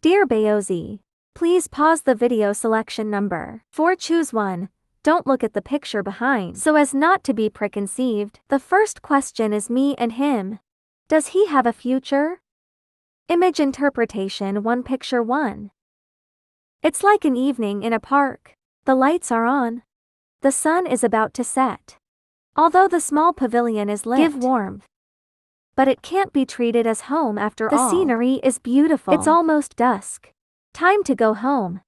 Dear Bayozi, please pause the video selection number 4. Choose one. Don't look at the picture behind so as not to be preconceived. The first question is me and him. Does he have a future? Image interpretation 1. Picture 1. It's like an evening in a park. The lights are on. The sun is about to set. Although the small pavilion is lit, give warmth. But it can't be treated as home after all. The scenery is beautiful. It's almost dusk. Time to go home.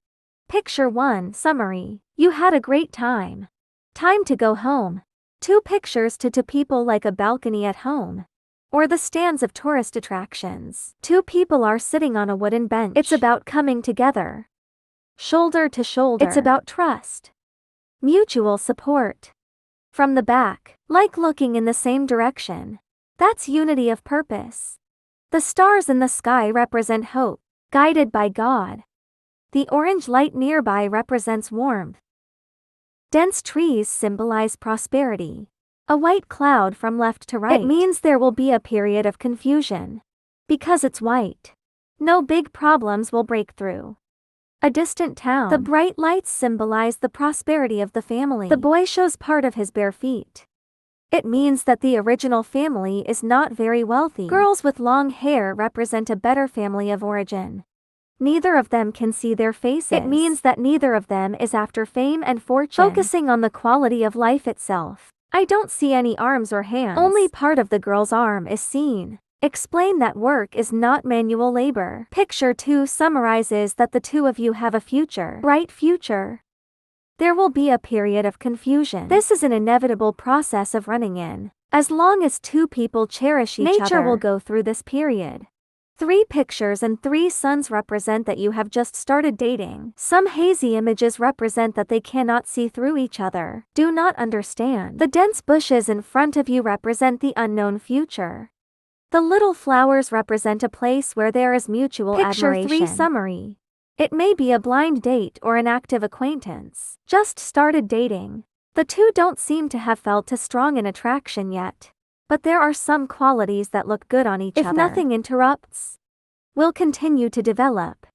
Picture 1. Summary. You had a great time. Time to go home. 2 pictures to people like a balcony at home. Or the stands of tourist attractions. 2 people are sitting on a wooden bench. It's about coming together. Shoulder to shoulder. It's about trust. Mutual support. From the back, like looking in the same direction. That's unity of purpose. The stars in the sky represent hope, guided by God. The orange light nearby represents warmth. Dense trees symbolize prosperity. A white cloud from left to right. It means there will be a period of confusion. Because it's white. No big problems will break through. A distant town. The bright lights symbolize the prosperity of the family. The boy shows part of his bare feet. It means that the original family is not very wealthy. Girls with long hair represent a better family of origin. Neither of them can see their faces. It means that neither of them is after fame and fortune. Focusing on the quality of life itself. I don't see any arms or hands. Only part of the girl's arm is seen. Explain that work is not manual labor. Picture 2 summarizes that the 2 of you have a future. Bright future. There will be a period of confusion. This is an inevitable process of running in. As long as 2 people cherish each other, nature will go through this period. 3 pictures and 3 suns represent that you have just started dating. Some hazy images represent that they cannot see through each other. Do not understand. The dense bushes in front of you represent the unknown future. The little flowers represent a place where there is mutual admiration. Picture 3 summary. It may be a blind date or an active acquaintance. Just started dating. The 2 don't seem to have felt a strong an attraction yet. But there are some qualities that look good on each other. If nothing interrupts, will continue to develop.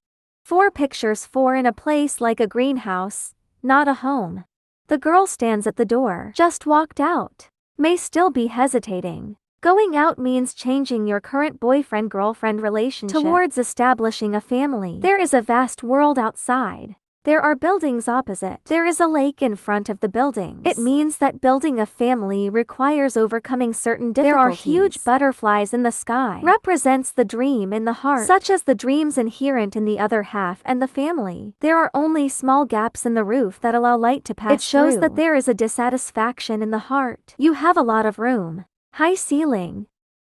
4 pictures 4 in a place like a greenhouse, not a home. The girl stands at the door. Just walked out. May still be hesitating. Going out means changing your current boyfriend-girlfriend relationship towards establishing a family. There is a vast world outside. There are buildings opposite. There is a lake in front of the buildings. It means that building a family requires overcoming certain difficulties. There are huge butterflies in the sky. Represents the dream in the heart, such as the dreams inherent in the other half and the family. There are only small gaps in the roof that allow light to pass through. It shows that there is a dissatisfaction in the heart. You have a lot of room. High ceiling.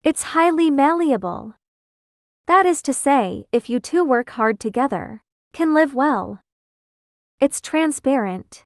It's highly malleable. That is to say, if you 2 work hard together, can live well. It's transparent.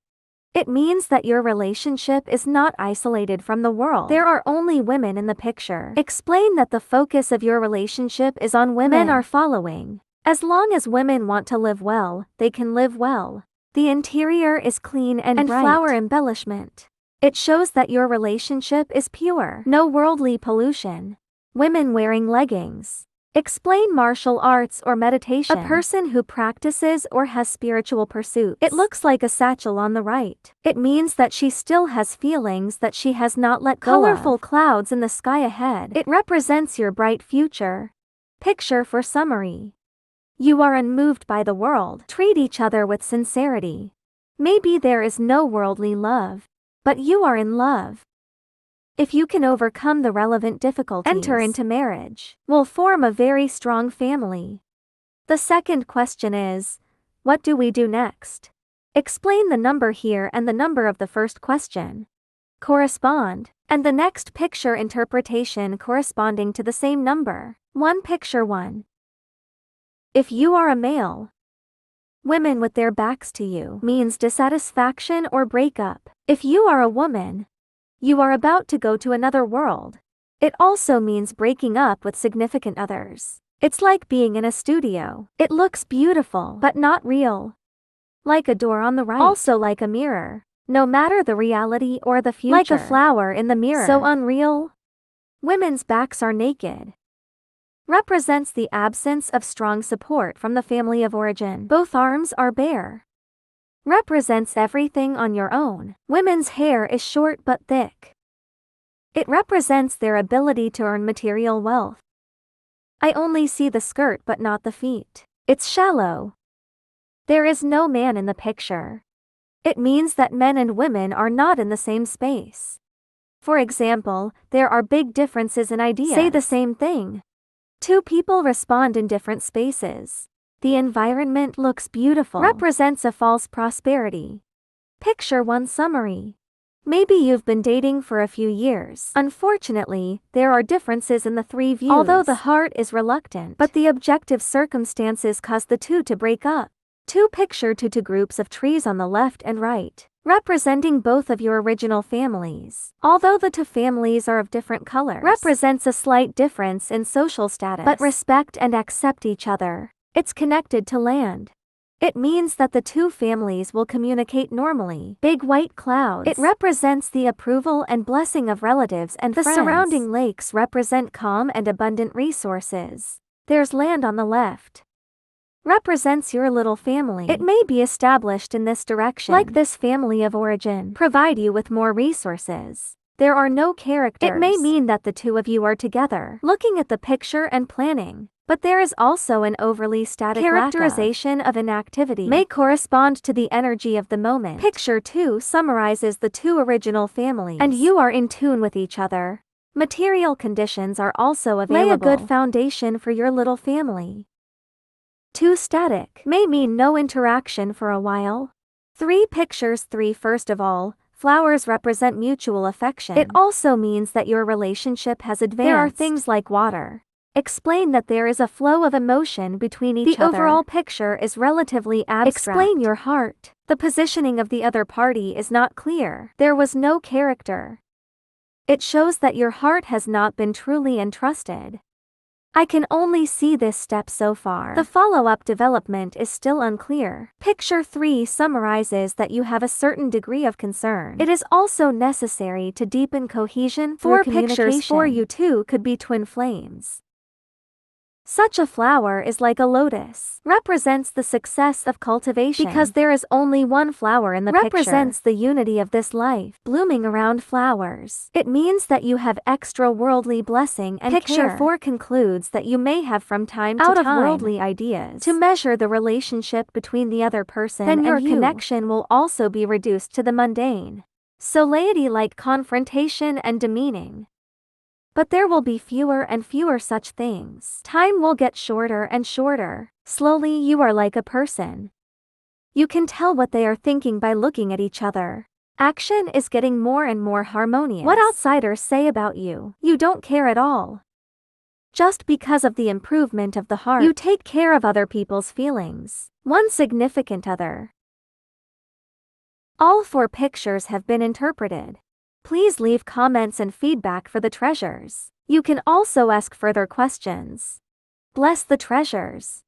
It means that your relationship is not isolated from the world. There are only women in the picture. Explain that the focus of your relationship is on women. Men are following. As long as women want to live well, they can live well. The interior is clean and bright. Flower embellishment. It shows that your relationship is pure. No worldly pollution. Women wearing leggings. Explain martial arts or meditation. A person who practices or has spiritual pursuits. It looks like a satchel on the right. It means that she still has feelings that she has not let go of. Colorful clouds in the sky ahead. It represents your bright future. Picture for summary. You are unmoved by the world. Treat each other with sincerity. Maybe there is no worldly love, but you are in love. If you can overcome the relevant difficulties, enter into marriage, will form a very strong family. The second question is, what do we do next? Explain the number here and the number of the first question. Correspond, and the next picture interpretation corresponding to the same number. 1 Picture 1. If you are a male, women with their backs to you means dissatisfaction or breakup. If you are a woman, you are about to go to another world. It also means breaking up with significant others. It's like being in a studio. It looks beautiful, but not real. Like a door on the right. Also like a mirror. No matter the reality or the future. Like a flower in the mirror. So unreal. Women's backs are naked. represents the absence of strong support from the family of origin. Both arms are bare, represents everything on your own. Women's hair is short but thick. It represents their ability to earn material wealth. I only see the skirt but not the feet. It's shallow. There is no man in the picture. It means that men and women are not in the same space. For example, there are big differences in ideas. Say the same thing. Two people respond in different spaces. The environment looks beautiful, represents a false prosperity. Picture 1 summary. Maybe you've been dating for a few years. Unfortunately, there are differences in the 3 views. Although the heart is reluctant, but the objective circumstances cause the two to break up. Picture two groups of trees on the left and right, representing both of your original families. Although the two families are of different colors, represents a slight difference in social status, but respect and accept each other. It's connected to land. It means that the two families will communicate normally. Big white clouds. It represents the approval and blessing of relatives and friends. The surrounding lakes represent calm and abundant resources. There's land on the left. Represents your little family. It may be established in this direction, like this family of origin, provide you with more resources. There are no characters. It may mean that the two of you are together, looking at the picture and planning. But there is also an overly static characterization of inactivity. May correspond to the energy of the moment. Picture 2 summarizes the two original families, and you are in tune with each other. Material conditions are also available. Lay a good foundation for your little family. 2 static may mean no interaction for a while. 3 pictures 3 First of all, flowers represent mutual affection. It also means that your relationship has advanced. There are things like water. Explain that there is a flow of emotion between each other. The overall picture is relatively abstract. Explain your heart. The positioning of the other party is not clear. There was no character. It shows that your heart has not been truly entrusted. I can only see this step so far. The follow-up development is still unclear. Picture 3 summarizes that you have a certain degree of concern. It is also necessary to deepen cohesion. 4 pictures for you two could be twin flames. Such a flower is like a lotus. Represents the success of cultivation. Because there is only one flower in the picture. Represents the unity of this life. Blooming around flowers. It means that you have extra worldly blessing and Picture care. 4 concludes that you may have from time to time out of worldly ideas to measure the relationship between the other person. Then your connection will also be reduced to the mundane. So laity-like confrontation and demeaning. But there will be fewer and fewer such things. Time will get shorter and shorter. Slowly you are like a person. You can tell what they are thinking by looking at each other. Action is getting more and more harmonious. What outsiders say about you, you don't care at all. Just because of the improvement of the heart, you take care of other people's feelings. One significant other. All 4 pictures have been interpreted. Please leave comments and feedback for the treasures. You can also ask further questions. Bless the treasures.